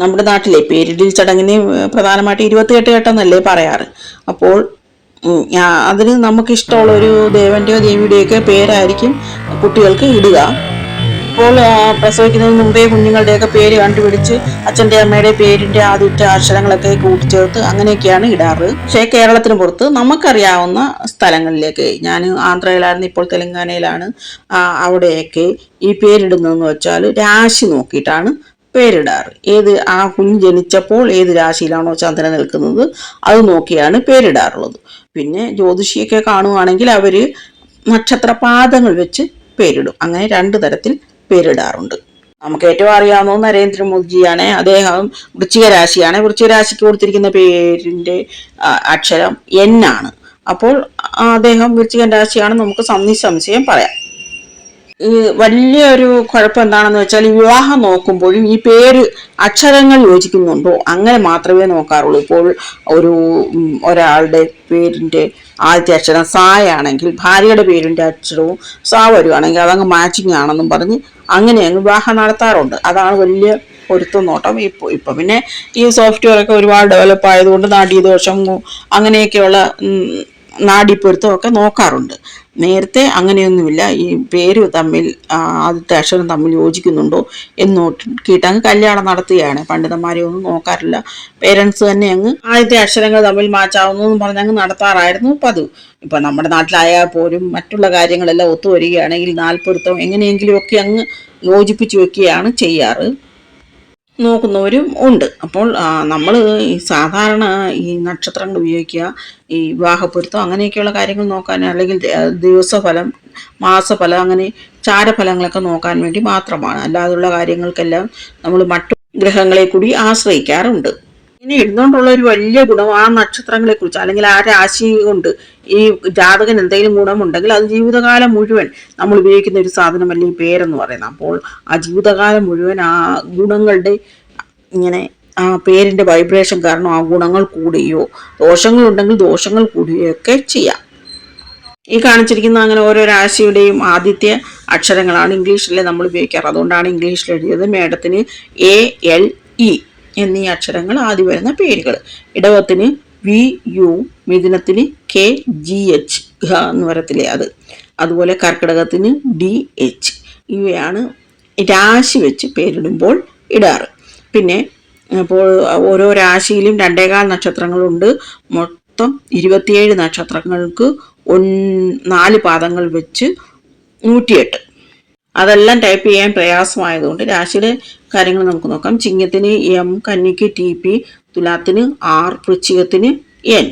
നമ്മുടെ നാട്ടിലെ പേരിടൽ ചടങ്ങിന് പ്രധാനമായിട്ട് 28 ഘട്ടമെന്നല്ലേ പറയാറ്. അപ്പോൾ അതിന് നമുക്കിഷ്ടമുള്ള ഒരു ദേവന്റെയോ ദേവിയുടെയോ ഒക്കെ പേരായിരിക്കും കുട്ടികൾക്ക് ഇടുക. അപ്പോൾ പ്രസവിക്കുന്നതിന് മുമ്പേ കുഞ്ഞുങ്ങളുടെയൊക്കെ പേര് കണ്ടുപിടിച്ച് അച്ഛൻ്റെ അമ്മയുടെ പേരിന്റെ ആദ്യത്തെ അക്ഷരങ്ങളൊക്കെ കൂട്ടിച്ചേർത്ത് അങ്ങനെയൊക്കെയാണ് ഇടാറ്. പക്ഷേ കേരളത്തിന് പുറത്ത് നമുക്കറിയാവുന്ന സ്ഥലങ്ങളിലേക്ക്, ഞാൻ ആന്ധ്രയിലായിരുന്നു, ഇപ്പോൾ തെലങ്കാനയിലാണ്, അവിടെയൊക്കെ ഈ പേരിടുന്നതെന്ന് വെച്ചാൽ രാശി നോക്കിയിട്ടാണ് പേരിടാറ്. ആ കുഞ്ഞ് ജനിച്ചപ്പോൾ ഏത് രാശിയിലാണോ ചന്ദ്രൻ നിൽക്കുന്നത് അത് നോക്കിയാണ് പേരിടാറുള്ളത്. പിന്നെ ജ്യോതിഷിയൊക്കെ കാണുവാണെങ്കിൽ അവര് നക്ഷത്രപാദങ്ങൾ വെച്ച് പേരിടും. അങ്ങനെ 2 തരത്തിൽ പേരിടാറുണ്ട്. നമുക്ക് ഏറ്റവും അറിയാവുന്നത് നരേന്ദ്രമോദിജിയാണ്. അദ്ദേഹം വൃശ്ചിക രാശിയാണ്. വൃശ്ചിക രാശിക്ക് കൊടുത്തിരിക്കുന്ന പേരിന്റെ അക്ഷരം N ആണ്. അപ്പോൾ അദ്ദേഹം വൃശ്ചിക രാശിയാണ് നമുക്ക് നിസ്സംശയം പറയാം. ഈ വലിയൊരു കുഴപ്പം എന്താണെന്ന് വെച്ചാൽ വിവാഹം നോക്കുമ്പോഴും ഈ പേര് അക്ഷരങ്ങൾ യോജിക്കുന്നുണ്ടോ അങ്ങനെ മാത്രമേ നോക്കാറുള്ളൂ. ഇപ്പോൾ ഒരാളുടെ പേരിന്റെ ആദ്യത്തെ അക്ഷരം സായാണെങ്കിൽ ഭാര്യയുടെ പേരിന്റെ അക്ഷരവും സാ വരുവാണെങ്കിൽ അതങ്ങ് മാച്ചിങ് ആണെന്നും പറഞ്ഞ് അങ്ങനെ അങ്ങ് വിവാഹം നടത്താറുണ്ട്. അതാണ് വലിയ പൊരുത്തം നോട്ടം. ഇപ്പൊ പിന്നെ ഈ സോഫ്റ്റ്വെയർ ഒക്കെ ഒരുപാട് ഡെവലപ്പ് ആയതുകൊണ്ട് നാഡീദോഷം അങ്ങനെയൊക്കെയുള്ള നാഡീപ്പൊരുത്തമൊക്കെ നോക്കാറുണ്ട്. നേരത്തെ അങ്ങനെയൊന്നുമില്ല. ഈ പേര് തമ്മിൽ ആദ്യത്തെ അക്ഷരം തമ്മിൽ യോജിക്കുന്നുണ്ടോ എന്ന് നോക്കിയിട്ട് അങ്ങ് കല്യാണം നടത്തുകയാണ്. പണ്ഡിതന്മാരെ ഒന്നും നോക്കാറില്ല. പേരൻസ് തന്നെ അങ്ങ് ആദ്യത്തെ അക്ഷരങ്ങൾ തമ്മിൽ മാച്ചാവുന്നു എന്ന് പറഞ്ഞ് അങ്ങ് നടത്താറായിരുന്നു പതിവ്. ഇപ്പൊ നമ്മുടെ നാട്ടിലായാൽ പോലും മറ്റുള്ള കാര്യങ്ങളെല്ലാം ഒത്തുവരികയാണെങ്കിൽ നാൽപ്പൊരുത്തം എങ്ങനെയെങ്കിലും ഒക്കെ അങ്ങ് യോജിപ്പിച്ചു വെക്കുകയാണ് ചെയ്യാറ്. നോക്കുന്നവരും ഉണ്ട്. അപ്പോൾ നമ്മൾ ഈ സാധാരണ ഈ നക്ഷത്രങ്ങൾ ഉപയോഗിക്കുക ഈ വിവാഹപ്പൊരുത്തം അങ്ങനെയൊക്കെയുള്ള കാര്യങ്ങൾ നോക്കാൻ, അല്ലെങ്കിൽ ദിവസഫലം, മാസഫലം, അങ്ങനെ ചാരഫലങ്ങളൊക്കെ നോക്കാൻ വേണ്ടി മാത്രമാണ്. അല്ലാതെയുള്ള കാര്യങ്ങൾക്കെല്ലാം നമ്മൾ മറ്റു ഗ്രഹങ്ങളെ കൂടി ആശ്രയിക്കാറുണ്ട്. ഇനി ഇടുന്നോണ്ടുള്ള ഒരു വലിയ ഗുണം ആ നക്ഷത്രങ്ങളെ കുറിച്ച് അല്ലെങ്കിൽ ആ രാശി കൊണ്ട് ഈ ജാതകൻ എന്തെങ്കിലും ഗുണമുണ്ടെങ്കിൽ അത് ജീവിതകാലം മുഴുവൻ നമ്മൾ ഉപയോഗിക്കുന്ന ഒരു സാധനമല്ല ഈ പേരെന്ന് പറയുന്നത്. അപ്പോൾ ആ ജീവിതകാലം മുഴുവൻ ആ ഗുണങ്ങളുടെ ഇങ്ങനെ ആ പേരിന്റെ വൈബ്രേഷൻ കാരണം ആ ഗുണങ്ങൾ കൂടുകയോ ദോഷങ്ങളുണ്ടെങ്കിൽ ദോഷങ്ങൾ കൂടുകയോ ഒക്കെ ചെയ്യാം. ഈ കാണിച്ചിരിക്കുന്ന അങ്ങനെ ഓരോ രാശിയുടെയും ആദ്യത്തെ അക്ഷരങ്ങളാണ് ഇംഗ്ലീഷിലെ നമ്മൾ ഉപയോഗിക്കാറ്. അതുകൊണ്ടാണ് ഇംഗ്ലീഷിൽ എഴുതിയത്. മേടത്തിന് ALE എന്നീ അക്ഷരങ്ങൾ ആദ്യം വരുന്ന പേരുകൾ. ഇടവത്തിന് VU, മിഥുനത്തിന് KGH എന്ന് വരത്തില്ലേ അത്. അതുപോലെ കർക്കിടകത്തിന് DH. ഇവയാണ് രാശി വെച്ച് പേരിടുമ്പോൾ ഇടാറ്. പിന്നെ അപ്പോൾ ഓരോ രാശിയിലും 2.25 നക്ഷത്രങ്ങളുണ്ട്. മൊത്തം 27 നക്ഷത്രങ്ങൾക്ക് 4 പാദങ്ങൾ വെച്ച് 108. അതെല്ലാം ടൈപ്പ് ചെയ്യാൻ പ്രയാസമായതുകൊണ്ട് രാശിയുടെ കാര്യങ്ങൾ നമുക്ക് നോക്കാം. ചിങ്ങത്തിന് M, കന്നിക്ക് TP, തുലാത്തിന് R, വൃശ്ചികത്തിന് N.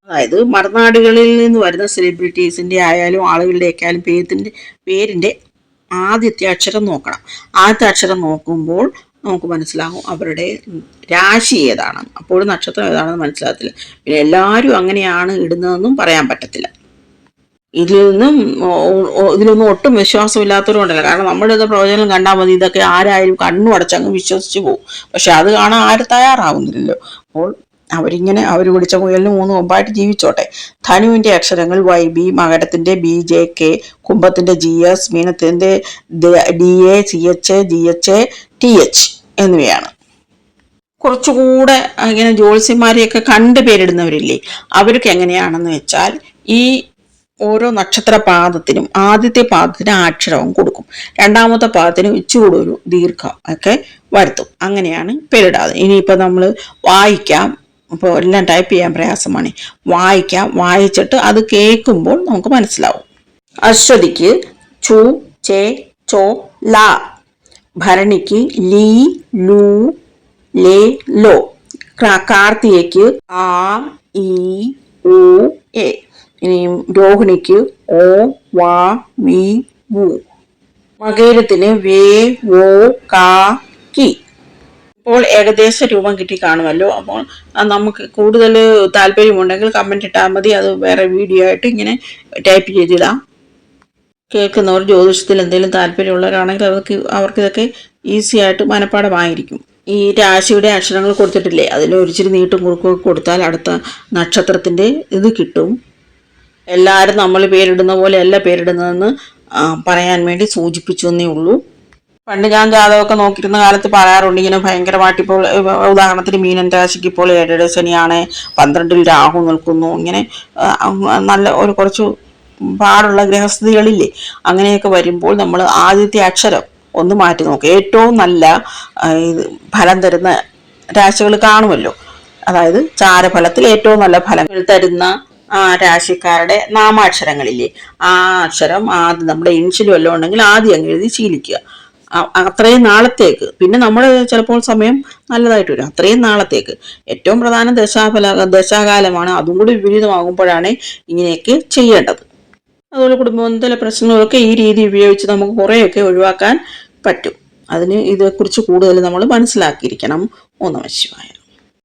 അതായത് മറുനാടുകളിൽ നിന്ന് വരുന്ന സെലിബ്രിറ്റീസിന്റെ ആയാലും ആളുകളുടെ ആയാലും പേരിന്റെ ആദ്യത്തെ അക്ഷരം നോക്കണം. ആദ്യത്തെ അക്ഷരം നോക്കുമ്പോൾ നമുക്ക് മനസ്സിലാകും അവരുടെ രാശി ഏതാണെന്ന്. അപ്പോഴും നക്ഷത്രം ഏതാണെന്ന് മനസ്സിലാകത്തില്ല. പിന്നെ എല്ലാവരും അങ്ങനെയാണ് ഇടുന്നതെന്നും പറയാൻ പറ്റത്തില്ല. ഇതിലൊന്നും ഒട്ടും വിശ്വാസമില്ലാത്തവരുണ്ടല്ലോ. കാരണം നമ്മുടെ ഇത് പ്രവചനം കണ്ടാൽ മതി, ഇതൊക്കെ ആരായാലും കണ്ണു അടച്ചങ്ങ് വിശ്വസിച്ച് പോകും. പക്ഷെ അത് കാണാൻ ആരും തയ്യാറാവുന്നില്ലല്ലോ. അപ്പോൾ അവർ പിടിച്ച മുയലിന് 3 കൊമ്പായിട്ട് ജീവിച്ചോട്ടെ. ധനുവിന്റെ അക്ഷരങ്ങൾ YB, മകരത്തിന്റെ BJK, കുംഭത്തിന്റെ GS, മീനത്തിന്റെ DA, CH, GH, TH എന്നിവയാണ്. കുറച്ചുകൂടെ ഇങ്ങനെ ജ്യോത്സ്യന്മാരെയൊക്കെ കണ്ട് പേരിടുന്നവരില്ലേ, അവർക്ക് എങ്ങനെയാണെന്ന് വെച്ചാൽ ഈ ഓരോ നക്ഷത്ര പാദത്തിനും ആദ്യത്തെ പാദത്തിന് അക്ഷരവും കൊടുക്കും, രണ്ടാമത്തെ പാദത്തിന് ഇച്ചുകൂടെ ഒരു ദീർഘം ഒക്കെ വരുത്തും. അങ്ങനെയാണ് പേരിടാതെ. ഇനിയിപ്പോൾ നമ്മൾ വായിക്കാം. ഇപ്പോൾ എല്ലാം ടൈപ്പ് ചെയ്യാൻ പ്രയാസമാണ്. വായിച്ചിട്ട് അത് കേൾക്കുമ്പോൾ നമുക്ക് മനസ്സിലാവും. അശ്വതിക്ക് ചു, ചെ, ചോ, ല. ഭരണിക്ക് ലീ, ലൂ, ലേ, ലോ. കാർത്തികയ്ക്ക് ആ, ഈ, ഉ, എ. ഇനിയും രോഹിണിക്ക് ഓ, വാ, വി, വു. മകേരത്തിന് വേ, വോ, കാ, കി. ഇപ്പോൾ ഏകദേശ രൂപം കിട്ടി കാണുമല്ലോ. അപ്പോൾ നമുക്ക് കൂടുതൽ താല്പര്യമുണ്ടെങ്കിൽ കമന്റ് ഇട്ടാൽ മതി. അത് വേറെ വീഡിയോ ആയിട്ട് ഇങ്ങനെ ടൈപ്പ് ചെയ്തിടാം. കേൾക്കുന്നവർ ജ്യോതിഷത്തിൽ എന്തെങ്കിലും താല്പര്യമുള്ളവരാണെങ്കിൽ അവർക്കിതൊക്കെ ഈസി ആയിട്ട് മനഃപ്പാഠമായിരിക്കും. ഈ രാശിയുടെ അക്ഷരങ്ങൾ കൊടുത്തിട്ടില്ലേ, അതിൽ ഒരിച്ചിരി നീട്ടും കുറുക്കൊക്കെ കൊടുത്താൽ അടുത്ത നക്ഷത്രത്തിന്റെ ഇത് കിട്ടും. എല്ലാവരും നമ്മൾ പേരിടുന്ന പോലെ അല്ല പേരിടുന്നതെന്ന് പറയാൻ വേണ്ടി സൂചിപ്പിച്ചു എന്നേ ഉള്ളൂ. പണ്ട് ഞാൻ ജാതകമൊക്കെ നോക്കിയിരുന്ന കാലത്ത് പറയാറുണ്ട് ഇങ്ങനെ ഭയങ്കരമായിട്ട് ഇപ്പോൾ ഉദാഹരണത്തിന് മീനൻ രാശിക്ക് ഇപ്പോൾ 7 ശനിയാണ്, 12 രാഹു നിൽക്കുന്നു, ഇങ്ങനെ നല്ല ഒരു കുറച്ച് പാടുള്ള ഗ്രഹസ്ഥിതികളില്ലേ, അങ്ങനെയൊക്കെ വരുമ്പോൾ നമ്മൾ ആദ്യത്തെ അക്ഷരം ഒന്ന് മാറ്റി നോക്കുക. ഏറ്റവും നല്ല ഇത് ഫലം തരുന്ന രാശികൾ കാണുമല്ലോ, അതായത് ചാരഫലത്തിൽ ഏറ്റവും നല്ല ഫലങ്ങൾ തരുന്ന രാശിക്കാരുടെ നാമാക്ഷരങ്ങളില്ലേ, ആ അക്ഷരം ആദ്യം നമ്മുടെ ഇൻഷിലും വല്ലതും ഉണ്ടെങ്കിൽ ആദ്യം അങ്ങ് എഴുതി ശീലിക്കുക. അത്രയും നാളത്തേക്ക്, പിന്നെ നമ്മൾ ചിലപ്പോൾ സമയം നല്ലതായിട്ട് വരും, അത്രയും നാളത്തേക്ക്. ഏറ്റവും പ്രധാനം ദശാകാലമാണ്, അതും കൂടി വിപരീതമാകുമ്പോഴാണ് ഇങ്ങനെയൊക്കെ ചെയ്യേണ്ടത്. അതുപോലെ കുടുംബബന്ധത്തിലെ പ്രശ്നങ്ങളൊക്കെ ഈ രീതി ഉപയോഗിച്ച് നമുക്ക് കുറേയൊക്കെ ഒഴിവാക്കാൻ പറ്റും. അതിന് ഇതേക്കുറിച്ച് കൂടുതൽ നമ്മൾ മനസ്സിലാക്കിയിരിക്കണം. ഓം നമഃ ശിവായ.